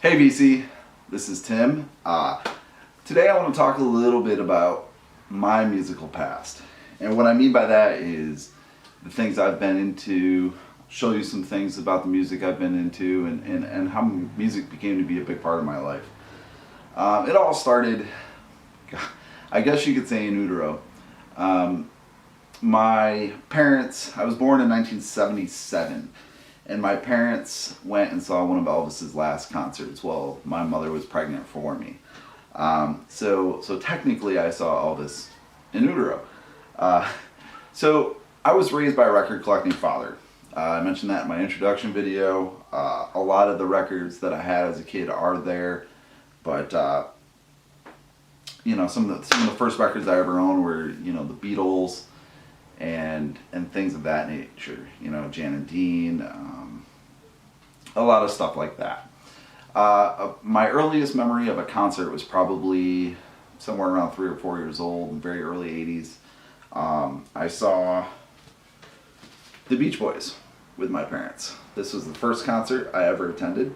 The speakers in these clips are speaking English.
Hey VC, this is Tim. Today I want to talk a little bit about my musical past. And what I mean by that is the things I've been into, show you some things about the music I've been into, and how music became to be a big part of my life. It all started, I guess you could say, in utero. Um, my parents, I was born in 1977. And my parents went and saw one of Elvis's last concerts while my mother was pregnant for me. So technically, I saw Elvis in utero. Uh, so I was raised by a record collecting father. I mentioned that in my introduction video. A lot of the records that I had as a kid are there, but some of the first records I ever owned were the Beatles and things of that nature. Jan and Dean. A lot of stuff like that. My earliest memory of a concert was probably somewhere around 3 or 4 years old, in very early 80s. I saw the Beach Boys with my parents. This was the first concert I ever attended.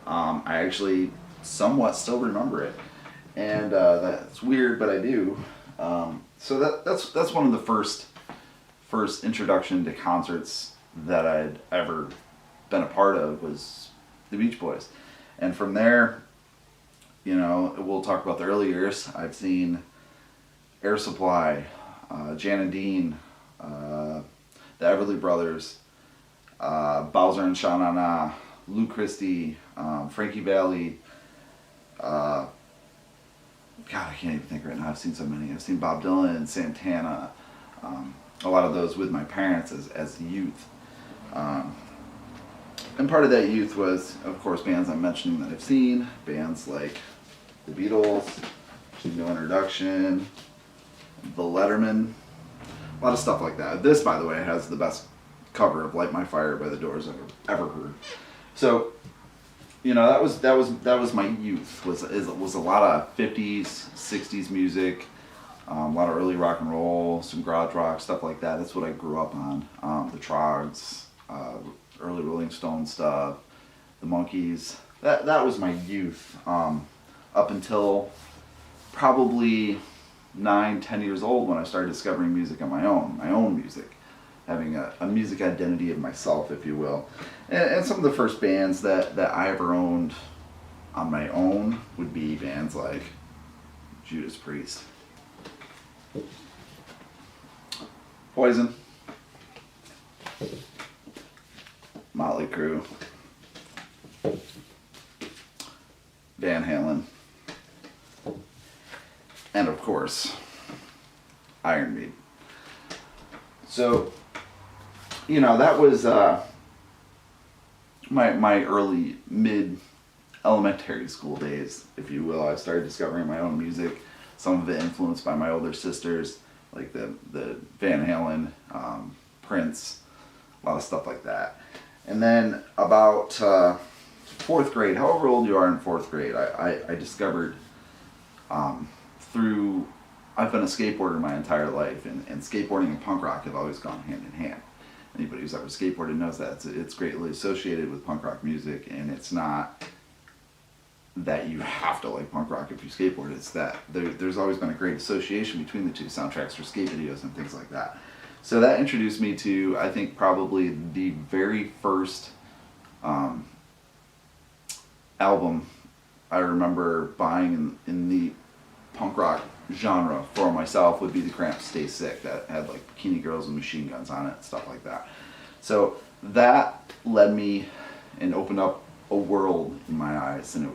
I actually somewhat still remember it. And that's weird, but I do. So that's one of the first introduction to concerts that I'd ever been a part of was the Beach Boys. And from there, we'll talk about the early years. I've seen Air Supply, Jan and Dean, the Everly Brothers, Bowser and Sha Na Na, Lou Christie, Frankie Valli. God, I can't even think right now. I've seen so many. I've seen Bob Dylan, Santana, a lot of those with my parents as youth. And part of that youth was, of course, bands I'm mentioning that I've seen. Bands like the Beatles, No Introduction, The Letterman, a lot of stuff like that. This, by the way, has the best cover of "Light My Fire" by the Doors I've ever heard. So, that was my youth. Was a lot of 50s, 60s music, a lot of early rock and roll, some garage rock, stuff like that. That's what I grew up on. The Trogs, early Rolling Stone stuff, the Monkees. That was my youth. Up until probably 9, 10 years old when I started discovering music on my own music, having a music identity of myself, if you will. And some of the first bands that I ever owned on my own would be bands like Judas Priest, Poison, Motley Crue, Van Halen, and of course, Iron Maiden. So, that was my early, mid, elementary school days, if you will. I started discovering my own music, some of it influenced by my older sisters, like the Van Halen, Prince, a lot of stuff like that. And then about fourth grade, however old you are in fourth grade, I discovered I've been a skateboarder my entire life, and skateboarding and punk rock have always gone hand in hand. Anybody who's ever skateboarded knows that. It's greatly associated with punk rock music, and it's not that you have to like punk rock if you skateboard. It's that there's always been a great association between the two, soundtracks for skate videos and things like that. So that introduced me to, I think, probably the very first album I remember buying in the punk rock genre for myself would be the Cramps' Stay Sick, that had like bikini girls and machine guns on it and stuff like that. So that led me and opened up a world in my eyes, and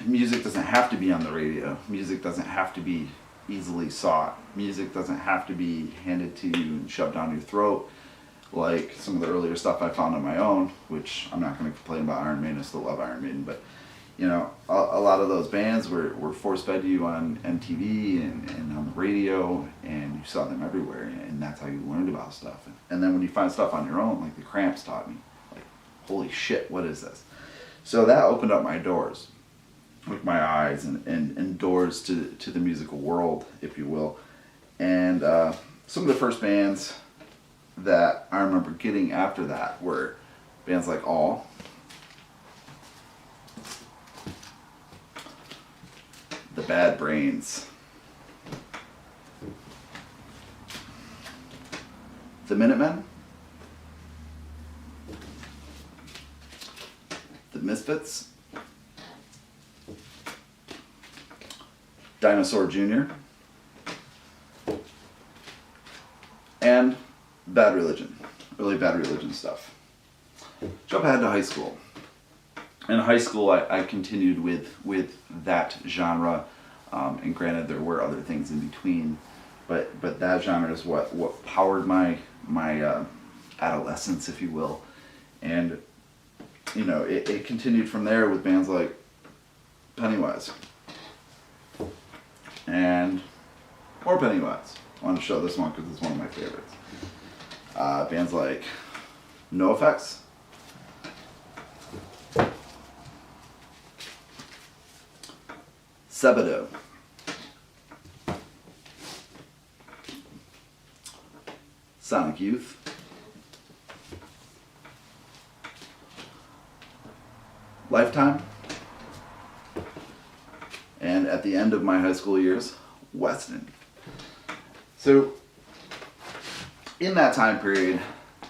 music doesn't have to be on the radio. Music doesn't have to be easily sought. Music doesn't have to be handed to you and shoved down your throat like some of the earlier stuff I found on my own, which I'm not going to complain about Iron Maiden. I still love Iron Maiden, but a lot of those bands were force fed to you on MTV and on the radio, and you saw them everywhere, and that's how you learned about stuff. And then when you find stuff on your own, like the Cramps taught me, like, holy shit, what is this? So that opened up my doors, like my eyes, and doors to the musical world, if you will. And some of the first bands that I remember getting after that were bands like All, Bad Brains. The Minutemen. The Misfits. Dinosaur Jr. And Bad Religion. Really Bad Religion stuff. Jump ahead to high school. In high school, I continued with that genre, and granted there were other things in between, but that genre is what powered my adolescence, if you will, and it continued from there with bands like Pennywise and more Pennywise. I want to show this one because it's one of my favorites. Bands like NoFX. Sebadoh. Sonic Youth. Lifetime. And at the end of my high school years, Weston. So, in that time period,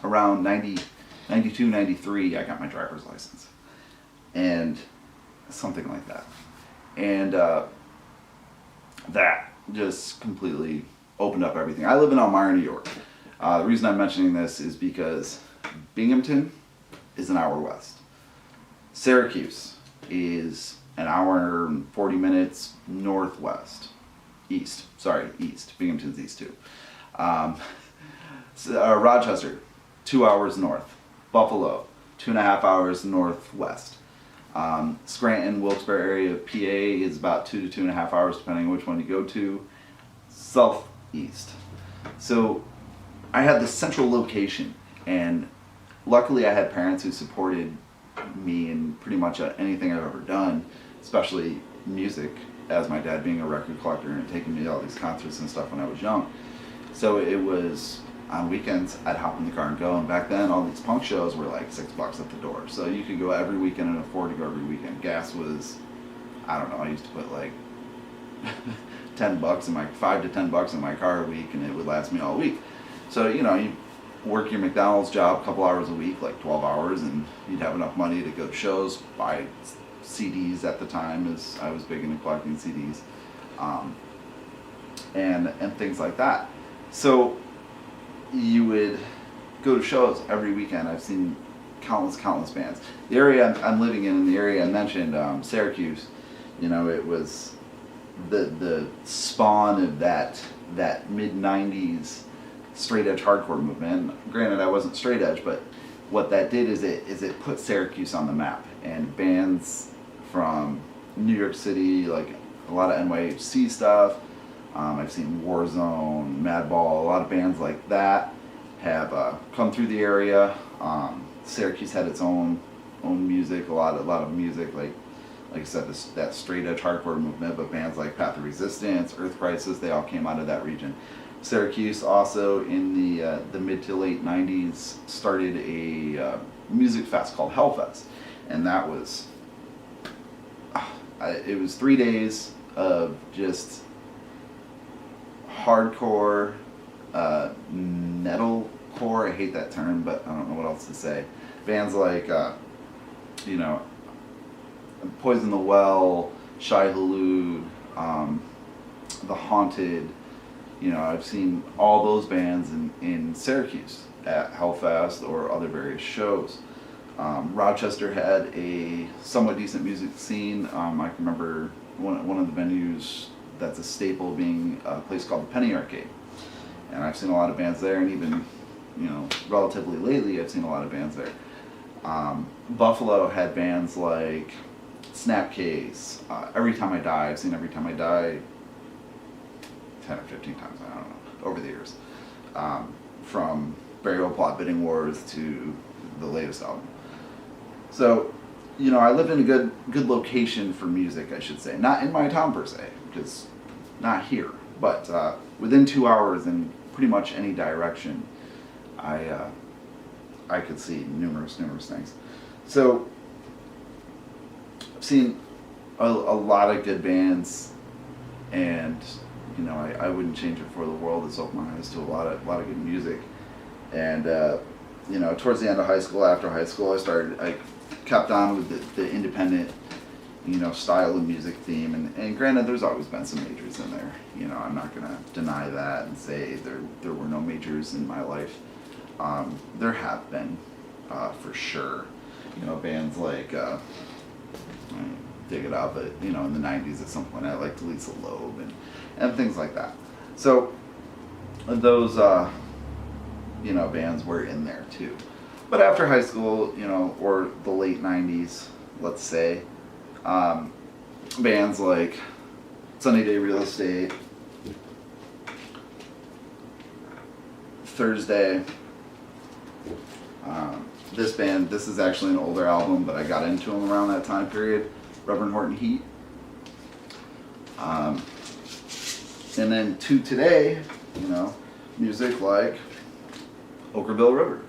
around 92, 93, I got my driver's license. And something like that. And that just completely opened up everything. I live in Elmira, New York. The reason I'm mentioning this is because Binghamton is an hour west. Syracuse is an hour and 40 minutes northwest. East. Binghamton's east too. Rochester, 2 hours north. Buffalo, 2.5 hours northwest. Scranton, Wilkes-Barre area of PA is about 2 to 2.5 hours, depending on which one you go to. Southeast. So I had this central location, and luckily I had parents who supported me in pretty much anything I've ever done, especially music, as my dad being a record collector and taking me to all these concerts and stuff when I was young. So it was, on weekends, I'd hop in the car and go, and back then all these punk shows were like $6 at the door. So you could go every weekend and afford to go every weekend. Gas was, I don't know, I used to put like $10 in my, $5 to $10 in my car a week, and it would last me all week. So, you work your McDonald's job a couple hours a week, like 12 hours, and you'd have enough money to go to shows, buy CDs at the time, as I was big into collecting CDs, and things like that. So you would go to shows every weekend. I've seen countless bands. The area I'm living in the area I mentioned, Syracuse, it was the spawn of that mid-90s straight edge hardcore movement. And granted, I wasn't straight edge, but what that did is it put Syracuse on the map, and bands from New York City, like a lot of NYHC stuff. I've seen Warzone, Madball, a lot of bands like that have come through the area. Syracuse had its own music, a lot of music, like I said, that straight edge hardcore movement, but bands like Path of Resistance, Earth Crisis, they all came out of that region. Syracuse also in the mid to late 90s started a music fest called Hellfest, and that was it was 3 days of just hardcore metalcore. I hate that term, but I don't know what else to say. Bands like Poison the Well, Shai Hulud, The Haunted. I've seen all those bands in Syracuse at Hellfest or other various shows. Rochester had a somewhat decent music scene. I can remember one of the venues that's a staple being a place called the Penny Arcade. And I've seen a lot of bands there, and even, relatively lately I've seen a lot of bands there. Buffalo had bands like Snapcase, Every Time I Die. I've seen Every Time I Die 10 or 15 times, I don't know, over the years. From Burial Plot Bidding Wars to the latest album. So, I lived in a good location for music, I should say. Not in my town per se, because not here, but within 2 hours in pretty much any direction, I could see numerous things. So I've seen a lot of good bands and I wouldn't change it for the world. It's opened my eyes to a lot of good music. And towards the end of high school, after high school, I kept on with the independent style of music theme. And granted, there's always been some majors in there. I'm not gonna deny that and say there were no majors in my life. There have been, for sure. Bands like I dig it out, but in the '90s at some point I liked Lisa Loeb and things like that. So those bands were in there too. But after high school, or the late '90s, let's say, bands like Sunny Day Real Estate, Thursday. This is actually an older album, but I got into them around that time period. Reverend Horton Heat. And then to today, music like Okkervil River,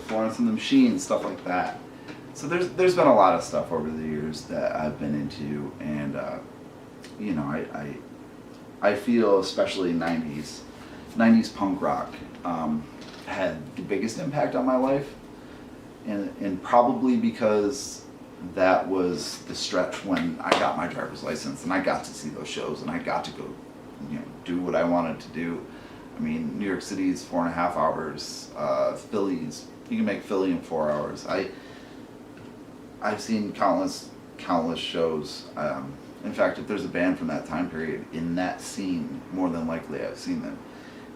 Florence and the Machine, stuff like that. So there's been a lot of stuff over the years that I've been into, and I feel especially '90s punk rock had the biggest impact on my life, and probably because that was the stretch when I got my driver's license and I got to see those shows and I got to go, do what I wanted to do. I mean, New York City's 4.5 hours. You can make Philly in 4 hours. I've seen countless shows. In fact, if there's a band from that time period in that scene, more than likely I've seen them.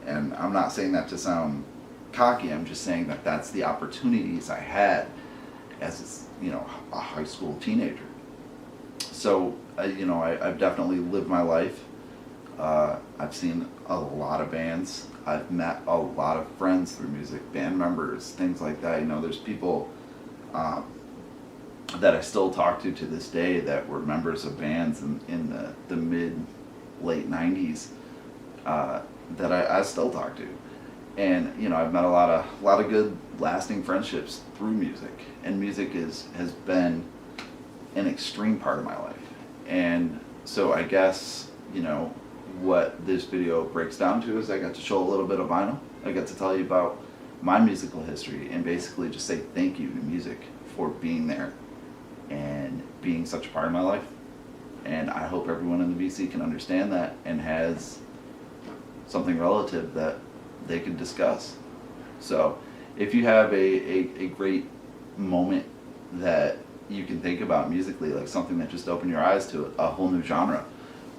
And I'm not saying that to sound cocky. I'm just saying that that's the opportunities I had as a high school teenager. So I've definitely lived my life. I've seen a lot of bands. I've met a lot of friends through music, band members, things like that. There's people that I still talk to this day that were members of bands in the late '90s that I still talk to. And I've met a lot of good lasting friendships through music, and music has been an extreme part of my life. And so I guess what this video breaks down to is I got to show a little bit of vinyl. I got to tell you about my musical history and basically just say thank you to music for being there and being such a part of my life. And I hope everyone in the BC can understand that and has something relative that they can discuss. So if you have a great moment that you can think about musically, like something that just opened your eyes to a whole new genre,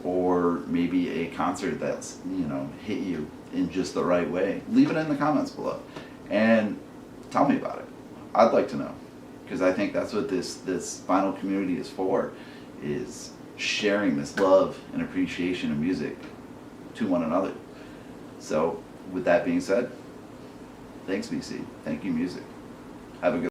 or maybe a concert that's hit you in just the right way, leave it in the comments below and tell me about it. I'd like to know, because I think that's what this vinyl community is for, is sharing this love and appreciation of music to one another. So with that being said, thanks BC, thank you music. Have a good